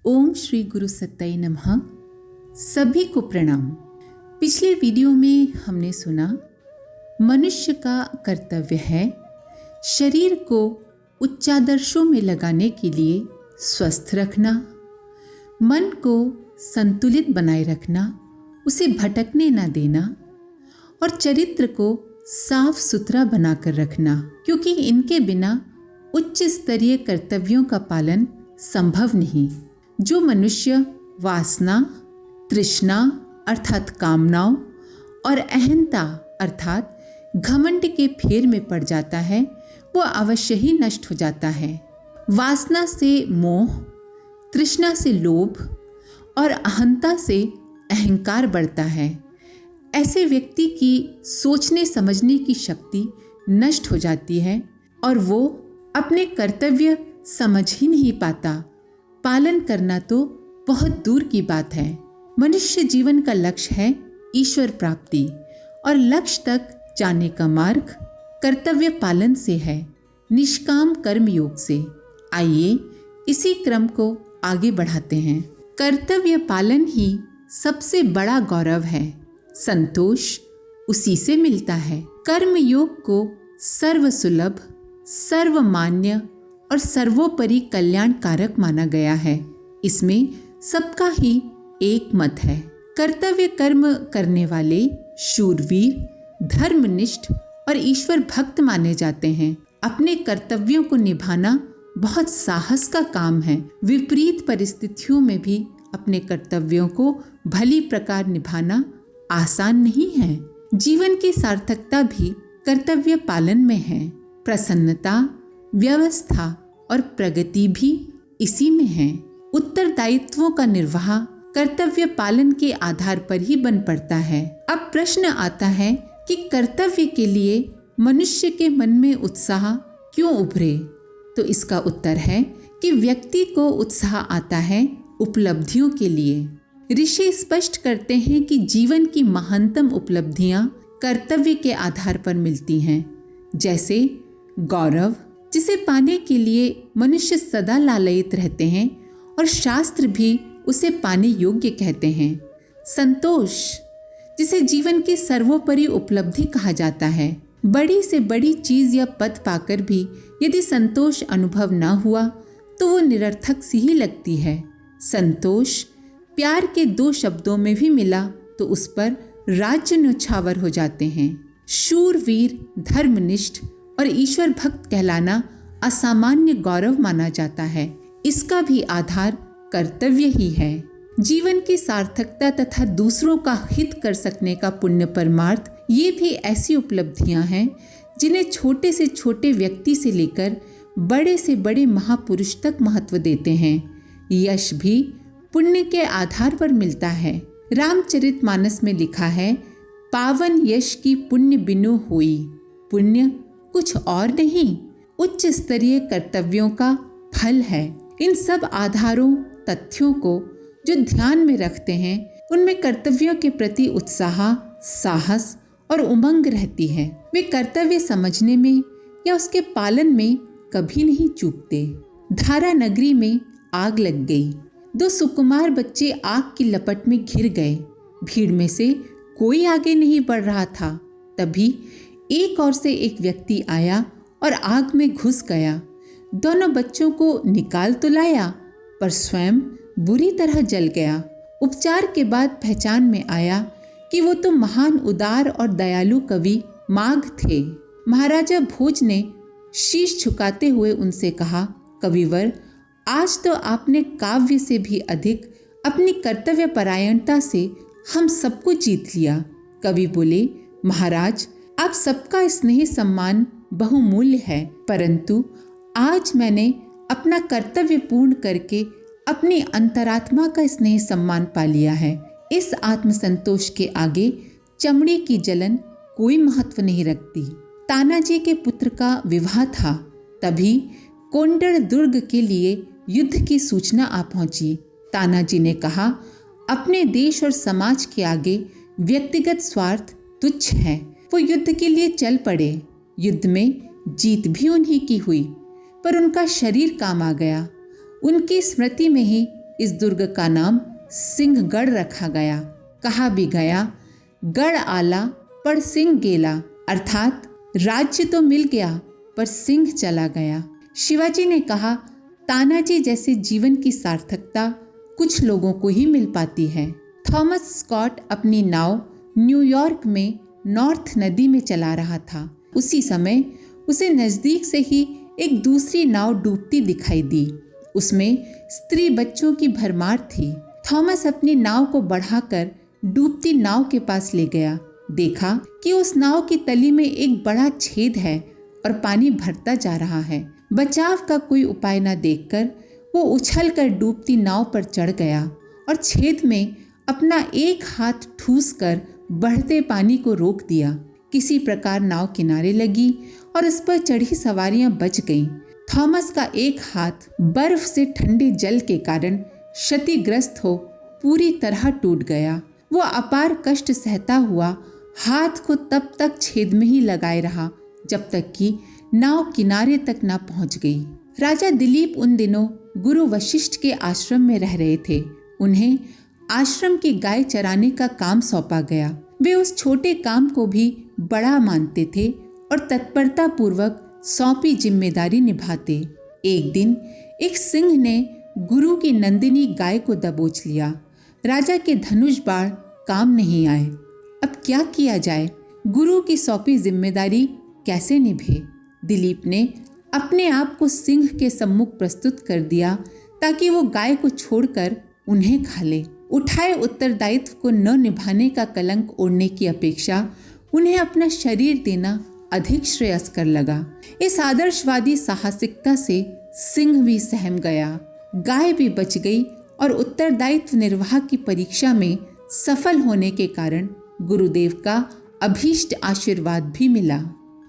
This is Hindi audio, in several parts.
ओम श्री गुरु सत्ताई नमः। सभी को प्रणाम। पिछले वीडियो में हमने सुना मनुष्य का कर्तव्य है शरीर को उच्चादर्शों में लगाने के लिए स्वस्थ रखना, मन को संतुलित बनाए रखना, उसे भटकने न देना और चरित्र को साफ सुथरा बनाकर रखना, क्योंकि इनके बिना उच्च स्तरीय कर्तव्यों का पालन संभव नहीं। जो मनुष्य वासना, तृष्णा अर्थात कामनाओं और अहंता अर्थात घमंड के फेर में पड़ जाता है वो अवश्य ही नष्ट हो जाता है। वासना से मोह, तृष्णा से लोभ और अहंता से अहंकार बढ़ता है। ऐसे व्यक्ति की सोचने समझने की शक्ति नष्ट हो जाती है और वो अपने कर्तव्य समझ ही नहीं पाता। पालन करना तो बहुत दूर की बात है। मनुष्य जीवन का लक्ष्य है ईश्वर प्राप्ति और लक्ष्य तक जाने का मार्ग कर्तव्य पालन से है, निष्काम कर्म योग से। आइए इसी क्रम को आगे बढ़ाते हैं। कर्तव्य पालन ही सबसे बड़ा गौरव है। संतोष उसी से मिलता है। कर्म योग को सर्वसुलभ, सर्वमान्य और सर्वोपरि कल्याणकारक माना गया है। इसमें सबका ही एक मत है। कर्तव्य कर्म करने वाले शूरवीर, धर्मनिष्ठ और ईश्वर भक्त माने जाते हैं। अपने कर्तव्यों को निभाना बहुत साहस का काम है। विपरीत परिस्थितियों में भी अपने कर्तव्यों को भली प्रकार निभाना आसान नहीं है। जीवन की सार्थकता भी कर्तव्य पालन में है। प्रसन्नता, व्यवस्था और प्रगति भी इसी में है। उत्तरदायित्वों का निर्वाह कर्तव्य पालन के आधार पर ही बन पड़ता है। अब प्रश्न आता है कि कर्तव्य के लिए मनुष्य के मन में उत्साह क्यों उभरे? तो इसका उत्तर है कि व्यक्ति को उत्साह आता है उपलब्धियों के लिए। ऋषि स्पष्ट करते हैं कि जीवन की महानतम उपलब्धियां कर्तव्य के आधार पर मिलती हैं, जैसे गौरव, जिसे पाने के लिए मनुष्य सदा लालयित रहते हैं और शास्त्र भी उसे पाने योग्य कहते हैं। संतोष, जिसे जीवन की सर्वोपरि उपलब्धि कहा जाता है। बड़ी से बड़ी चीज या पद पाकर भी यदि संतोष अनुभव न हुआ तो वो निरर्थक सी ही लगती है। संतोष प्यार के दो शब्दों में भी मिला तो उस पर राज्य न्यौछावर हो जाते हैं। शूरवीर, धर्मनिष्ठ और ईश्वर भक्त कहलाना असामान्य गौरव माना जाता है। इसका भी आधार कर्तव्य ही है। जीवन की सार्थकता तथा दूसरों का हित कर सकने का पुण्य परमार्थ, ये भी ऐसी उपलब्धियां हैं जिन्हें छोटे से छोटे व्यक्ति से लेकर बड़े से बड़े महापुरुष तक महत्व देते हैं। यश भी पुण्य के आधार पर मिलता है। रामचरितमानस में लिखा है, पावन यश की पुण्य बिनु होई। पुण्य कुछ और नहीं, उच्च स्तरीय कर्तव्यों का फल है। इन सब आधारों, तथ्यों को जो ध्यान में रखते हैं उनमें कर्तव्यों के प्रति उत्साह, साहस और उमंग रहती है। वे कर्तव्य समझने में या उसके पालन में कभी नहीं चूकते। धारा नगरी में आग लग गई। दो सुकुमार बच्चे आग की लपट में घिर गए। भीड़ में से कोई आगे नहीं बढ़ रहा था। तभी एक ओर से एक व्यक्ति आया और आग में घुस गया। दोनों बच्चों को निकाल तो लाया पर स्वयं बुरी तरह जल गया। उपचार के बाद पहचान में आया कि वो तो महान उदार और दयालु कवि माघ थे। महाराजा भोज ने शीश झुकाते हुए उनसे कहा, कविवर, आज तो आपने काव्य से भी अधिक अपनी कर्तव्य परायणता से हम सबको जीत लिया। कवि बोले, महाराज, आप सबका स्नेह सम्मान बहुमूल्य है, परंतु आज मैंने अपना कर्तव्य पूर्ण करके अपनी अंतरात्मा का स्नेह सम्मान पा लिया है। इस आत्मसंतोष के आगे चमड़ी की जलन कोई महत्व नहीं रखती। तानाजी के पुत्र का विवाह था। तभी कोंडल दुर्ग के लिए युद्ध की सूचना आ पहुंची। तानाजी ने कहा, अपने देश और समाज के आगे व्यक्तिगत स्वार्थ तुच्छ है। वो युद्ध के लिए चल पड़े। युद्ध में जीत भी उन्हीं की हुई, पर उनका शरीर काम आ गया। उनकी स्मृति में ही इस दुर्ग का नाम सिंहगढ़ रखा गया। कहा भी गया, गढ़ आला पर सिंह गेला, अर्थात राज्य तो मिल गया पर सिंह चला गया। शिवाजी ने कहा, तानाजी जैसे जीवन की सार्थकता कुछ लोगों को ही मिल पाती है। थॉमस स्कॉट अपनी नाव न्यूयॉर्क में नॉर्थ नदी में चला रहा था। उसी समय उसे नज़दीक से ही एक दूसरी नाव डूबती दिखाई दी। उसमें स्त्री बच्चों की भरमार थी। थॉमस अपनी नाव को बढ़ाकर डूबती नाव के पास ले गया। देखा कि उस नाव की तली में एक बड़ा छेद है और पानी भरता जा रहा है। बचाव का कोई उपाय न देखकर वो उछलकर डूबती नाव पर चढ़ गया और छेद में अपना एक हाथ ठूसकर बढ़ते पानी को रोक दिया। किसी प्रकार नाव किनारे लगी और इस पर चढ़ी सवारियां बच गईं। थॉमस का एक हाथ बर्फ से ठंडे जल के कारण क्षतिग्रस्त हो पूरी तरह टूट गया। वो अपार कष्ट सहता हुआ हाथ को तब तक छेद में ही लगाए रहा जब तक कि नाव किनारे तक न पहुंच गई। राजा दिलीप उन दिनों गुरु वशिष्ठ के आश्रम में रह रहे थे। उन्हें आश्रम की गाय चराने का काम सौंपा गया। वे उस छोटे काम को भी बड़ा मानते थे और तत्परता पूर्वक सौंपी जिम्मेदारी निभाते। एक दिन एक सिंह ने गुरु की नंदिनी गाय को दबोच लिया। राजा के धनुष बाण काम नहीं आए। अब क्या किया जाए? गुरु की सौंपी जिम्मेदारी कैसे निभे? दिलीप ने अपने आप को सिंह के सम्मुख प्रस्तुत कर दिया ताकि वो गाय को छोड़कर उन्हें खा ले। उठाए उत्तरदायित्व को न निभाने का कलंक ओढ़ने की अपेक्षा उन्हें अपना शरीर देना अधिक श्रेयस्कर लगा। इस आदर्शवादी साहसिकता से सिंह भी सहम गया। गाय भी बच गई और उत्तरदायित्व निर्वाह की परीक्षा में सफल होने के कारण गुरुदेव का अभीष्ट आशीर्वाद भी मिला।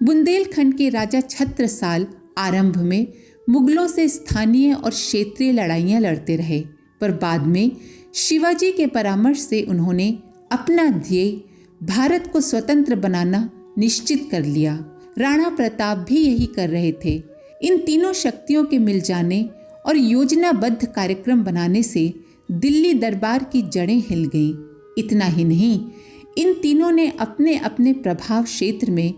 बुंदेलखंड के राजा छत्रसाल आरंभ में मुगलों से स्थानीय और क्षेत्रीय लड़ाइयां लड़ते रहे, पर बाद में शिवाजी के परामर्श से उन्होंने अपना ध्येय भारत को स्वतंत्र बनाना निश्चित कर लिया। राणा प्रताप भी यही कर रहे थे। इन तीनों शक्तियों के मिल जाने और योजनाबद्ध कार्यक्रम बनाने से दिल्ली दरबार की जड़ें हिल गईं। इतना ही नहीं, इन तीनों ने अपने अपने प्रभाव क्षेत्र में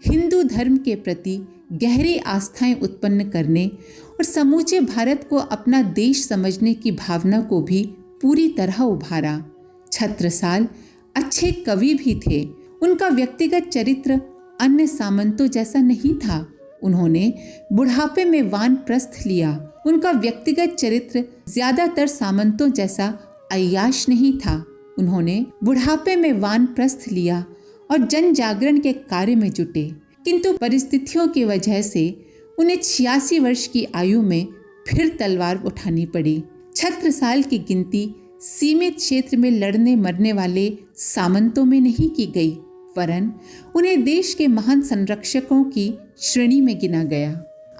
हिंदू धर्म के प्रति गहरी आस्थाएं उत्पन्न करने और समूचे भारत को अपना देश समझने की भावना को भी पूरी तरह उभारा। छत्रसाल अच्छे कवि भी थे। उनका व्यक्तिगत चरित्र अन्य सामंतों जैसा नहीं था। उन्होंने बुढ़ापे में वानप्रस्थ लिया। उनका व्यक्तिगत चरित्र ज्यादातर सामंतों जैसा अय्याश नहीं था। उन्होंने बुढ़ापे में वानप्रस्थ लिया और जन जागरण के कार्य में जुटे, किंतु परिस्थितियों की वजह से उन्हें 86 वर्ष की आयु में फिर तलवार उठानी पड़ी। छत्रसाल की गिनती सीमित क्षेत्र में लड़ने मरने वाले सामंतों में नहीं की गई, वरन उन्हें देश के महान संरक्षकों की श्रेणी में गिना गया।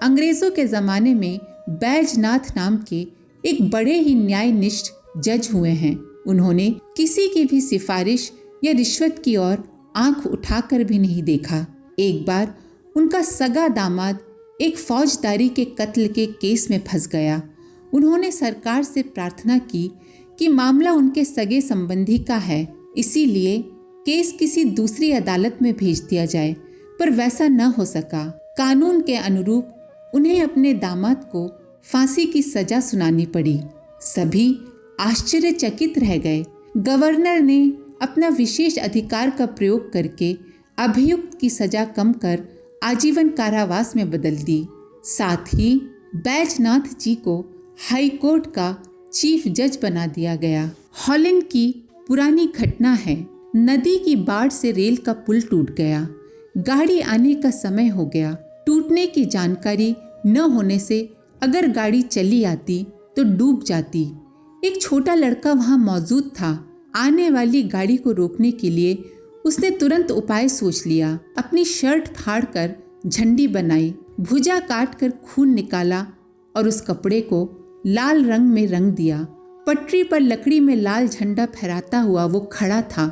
अंग्रेजों के जमाने में बैजनाथ नाम के एक बड़े ही न्यायनिष्ठ जज हुए हैं। उन्होंने किसी की भी सिफारिश या रिश्वत की ओर आंख उठाकर भी नहीं देखा। एक बार उनका सगा दामाद एक फौजदारी के कत्ल के केस में फंस गया। उन्होंने सरकार से प्रार्थना की कि मामला उनके सगे संबंधी का है, इसीलिए केस किसी दूसरी अदालत में भेज दिया जाए, पर वैसा न हो सका। कानून के अनुरूप उन्हें अपने दामाद को फांसी की सजा सुनानी पड़ी। सभी आश्चर्यचकित रह गए। गवर्नर ने अपना विशेष अधिकार का प्रयोग करके अभियुक्त की सजा कम कर आजीवन कारावास में बदल दी। साथ ही बैजनाथ जी को हाई कोर्ट का चीफ जज बना दिया गया। हॉलैंड की पुरानी घटना है। नदी की बाढ़ से रेल का पुल टूट गया। गाड़ी आने का समय हो गया। टूटने की जानकारी न होने से अगर गाड़ी चली आती तो डूब जाती। एक छोटा लड़का वहां मौजूद था। आने वाली गाड़ी को रोकने के लिए उसने तुरंत उपाय सोच लिया। अपनी शर्ट फाड़कर झंडी बनाई, भुजा काटकर खून निकाला और उस कपड़े को लाल रंग में रंग दिया। पटरी पर लकड़ी में लाल झंडा फहराता हुआ वो खड़ा था।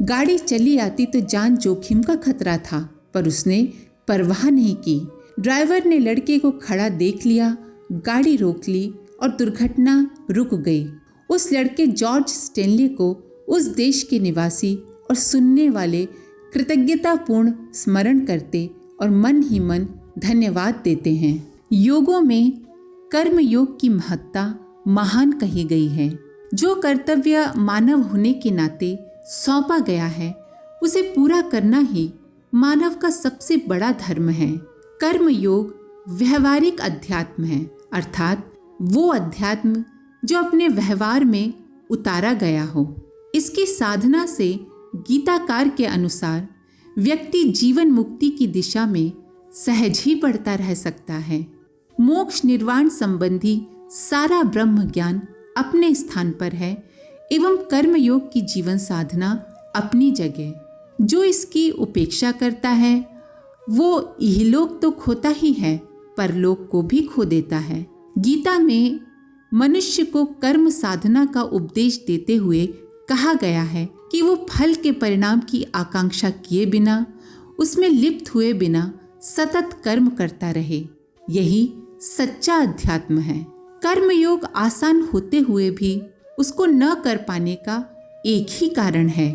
गाड़ी चली आती तो जान जोखिम का खतरा था, पर उसने परवाह नहीं की। ड्राइवर ने लड़के को खड़ा देख लिया, गाड़ी रोक ली और दुर्घटना रुक गई। उस लड़के जॉर्ज स्टेनली को उस देश के निवासी और सुनने वाले कृतज्ञतापूर्ण स्मरण करते और मन ही मन धन्यवाद देते हैं। योगों में कर्म योग की महत्ता महान कही गई है। जो कर्तव्य मानव होने के नाते सौंपा गया है उसे पूरा करना ही मानव का सबसे बड़ा धर्म है। कर्म योग व्यवहारिक अध्यात्म है, अर्थात वो अध्यात्म जो अपने व्यवहार में उतारा गया हो। इसकी साधना से गीताकार के अनुसार व्यक्ति जीवन मुक्ति की दिशा में सहज ही बढ़ता रह सकता है। मोक्ष निर्वाण संबंधी सारा ब्रह्म ज्ञान अपने स्थान पर है एवं कर्मयोग की जीवन साधना अपनी जगह। जो इसकी उपेक्षा करता है वो इहलोक तो खोता ही है, परलोक को भी खो देता है। गीता में मनुष्य को कर्म साधना का उपदेश देते हुए कहा गया है कि वो फल के परिणाम की आकांक्षा किए बिना, उसमें लिप्त हुए बिना सतत कर्म करता रहे। यही सच्चा अध्यात्म है। कर्मयोग आसान होते हुए भी उसको न कर पाने का एक ही कारण है,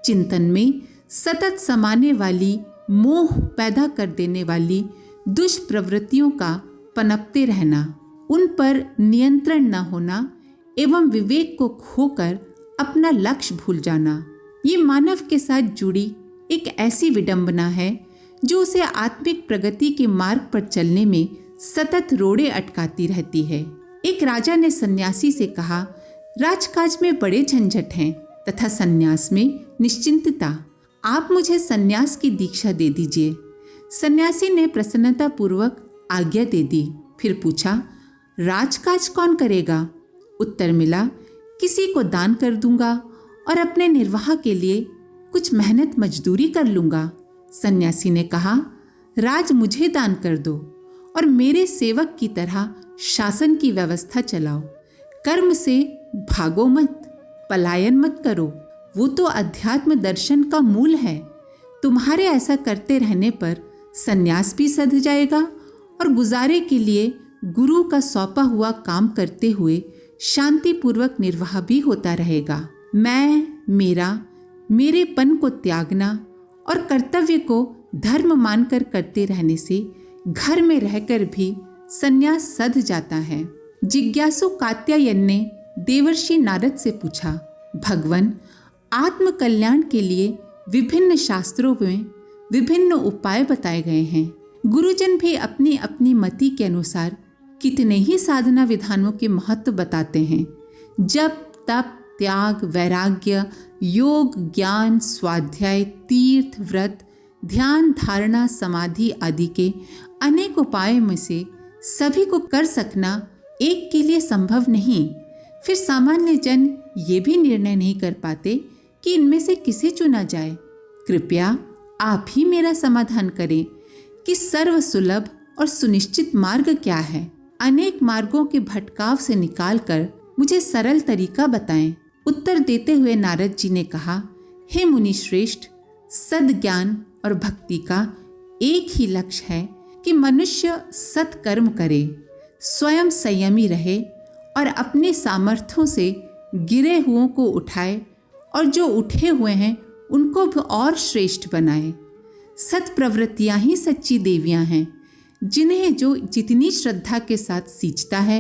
चिंतन में सतत समाने वाली, मोह पैदा कर देने वाली दुष्प्रवृत्तियों का पनपते रहना, उन पर नियंत्रण न होना एवं विवेक को खोकर अपना लक्ष्य भूल जाना। ये मानव के साथ जुड़ी एक ऐसी विडंबना है जो उसे आत्मिक प्रगति के मार्ग पर चलने में सतत रोड़े अटकाती रहती है। एक राजा ने सन्यासी से कहा, राजकाज में बड़े झंझट हैं तथा सन्यास में निश्चिंतता, आप मुझे सन्यास की दीक्षा दे दीजिए। सन्यासी ने प्रसन्नता पूर्वक आज्ञा दे दी। फिर पूछा, राजकाज कौन करेगा? उत्तर मिला, किसी को दान कर दूंगा और अपने निर्वाह के लिए कुछ मेहनत मजदूरी कर लूंगा। सन्यासी ने कहा, राज मुझे दान कर दो और मेरे सेवक की तरह शासन की व्यवस्था चलाओ। कर्म से भागो मत, पलायन मत करो, वो तो अध्यात्म दर्शन का मूल है। तुम्हारे ऐसा करते रहने पर सन्यास भी सध जाएगा और गुजारे के लिए गुरु का सौंपा हुआ काम करते हुए शांतिपूर्वक निर्वाह भी होता रहेगा। मैं, मेरा, मेरेपन को त्यागना और कर्तव्य को धर्म मानकर करते रहने से घर में रहकर भी सन्यास सध जाता है। जिज्ञासु कात्यायन ने देवर्षि नारद से पूछा, भगवन, आत्म कल्याण के लिए विभिन्न शास्त्रों में विभिन्न उपाय बताए गए हैं। गुरुजन भी अपनी अपनी मति के अनुसार कितने ही साधना विधानों के महत्व बताते हैं। जप, तप, त्याग, वैराग्य, योग, ज्ञान, स्वाध्याय, तीर्थ, व्रत, ध्यान, धारणा, समाधि आदि के अनेक उपायों में से सभी को कर सकना एक के लिए संभव नहीं। फिर सामान्य जन ये भी निर्णय नहीं कर पाते कि इनमें से किसे चुना जाए। कृपया आप ही मेरा समाधान करें कि सर्व सुलभ और सुनिश्चित मार्ग क्या है। अनेक मार्गों के भटकाव से निकालकर मुझे सरल तरीका बताएं। उत्तर देते हुए नारद जी ने कहा, हे मुनि श्रेष्ठ, सद्ज्ञान और भक्ति का एक ही लक्ष्य है कि मनुष्य सत्कर्म करे, स्वयं संयमी रहे और अपने सामर्थ्यों से गिरे हुओं को उठाए और जो उठे हुए हैं उनको भी और श्रेष्ठ बनाए। सत्प्रवृत्तियाँ ही सच्ची देवियाँ हैं, जिन्हें जो जितनी श्रद्धा के साथ सींचता है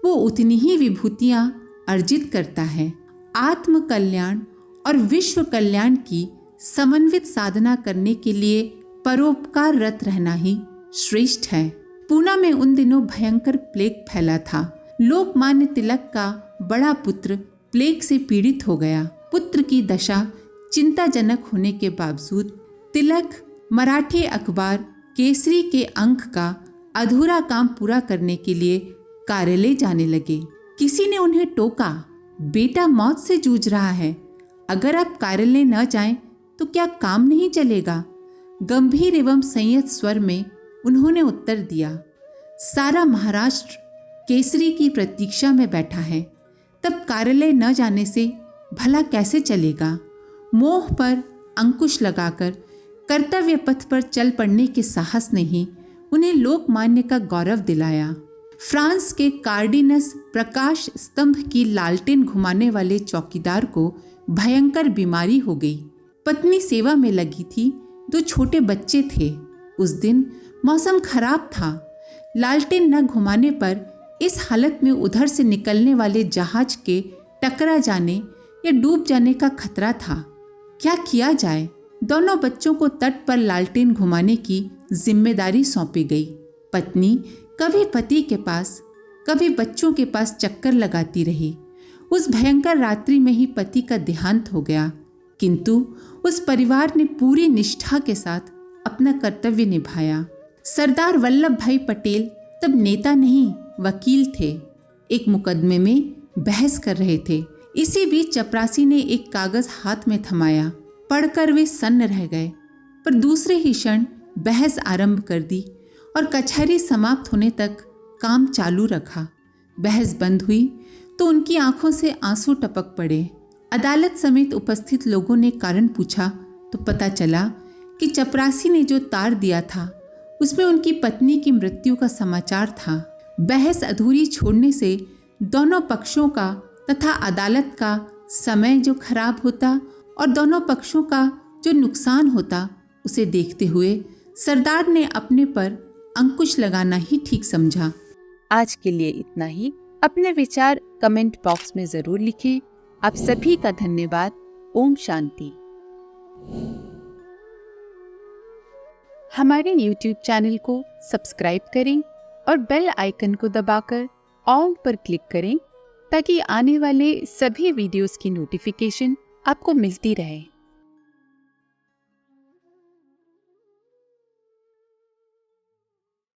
वो उतनी ही विभूतियाँ अर्जित करता है। आत्म कल्याण और विश्व कल्याण की समन्वित साधना करने के लिए परोपकाररत रहना ही श्रेष्ठ है। पूना में उन दिनों भयंकर प्लेग फैला था। लोकमान्य तिलक का बड़ा पुत्र प्लेग से पीड़ित हो गया। पुत्र की दशा चिंताजनक होने के बावजूद तिलक मराठी अखबार केसरी के अंक का अधूरा काम पूरा करने के लिए कार्यालय जाने लगे। किसी ने उन्हें टोका, बेटा मौत से जूझ रहा है, अगर आप कार्यालय न जाएं तो क्या काम नहीं चलेगा? गंभीर एवं संयत स्वर में उन्होंने उत्तर दिया, सारा महाराष्ट्र केसरी की प्रतीक्षा में बैठा है, तब कार्यालय न जाने से भला कैसे चलेगा? मोह पर अंकुश लगाकर कर्तव्य पथ पर चल पड़ने के साहस ने ही उन्हें लोकमान्य का गौरव दिलाया। फ्रांस के कार्डिनस प्रकाश स्तंभ की लालटेन घुमाने वाले चौकीदार को भयंकर बीमारी हो गई। पत्नी सेवा में लगी थी, 2 छोटे बच्चे थे। उस दिन मौसम खराब था। लालटेन न घुमाने पर इस हालत में उधर से निकलने वाले जहाज के टकरा जाने या डूब जाने का खतरा था। क्या किया जाए? दोनों बच्चों को तट पर लालटेन घुमाने की जिम्मेदारी सौंपी गई। पत्नी कभी पति के पास, कभी बच्चों के पास चक्कर लगाती रही। उस भयंकर रात्रि में ही पति का देहांत हो गया, किंतु उस परिवार ने पूरी निष्ठा के साथ अपना कर्तव्य निभाया। सरदार वल्लभ भाई पटेल तब नेता नहीं, वकील थे। एक मुकदमे में बहस कर रहे थे। इसी बीच चपरासी ने एक कागज हाथ में थमाया। पढ़कर वे सन्न रह गए, पर दूसरे ही क्षण बहस आरंभ कर दी और कचहरी समाप्त होने तक काम चालू रखा। बहस बंद हुई तो उनकी आंखों से आंसू टपक पड़े। अदालत समेत उपस्थित लोगों ने कारण पूछा तो पता चला कि चपरासी ने जो तार दिया था उसमें उनकी पत्नी की मृत्यु का समाचार था। बहस अधूरी छोड़ने से दोनों पक्षों का तथा अदालत का समय जो खराब होता और दोनों पक्षों का जो नुकसान होता, उसे देखते हुए सरदार ने अपने पर अंकुश लगाना ही ठीक समझा। आज के लिए इतना ही। अपने विचार कमेंट बॉक्स में जरूर लिखें। आप सभी का धन्यवाद। ओम शांति। हमारे YouTube चैनल को सब्सक्राइब करें और बेल आइकन को दबाकर ऑल पर क्लिक करें ताकि आने वाले सभी वीडियोस की नोटिफिकेशन आपको मिलती रहे।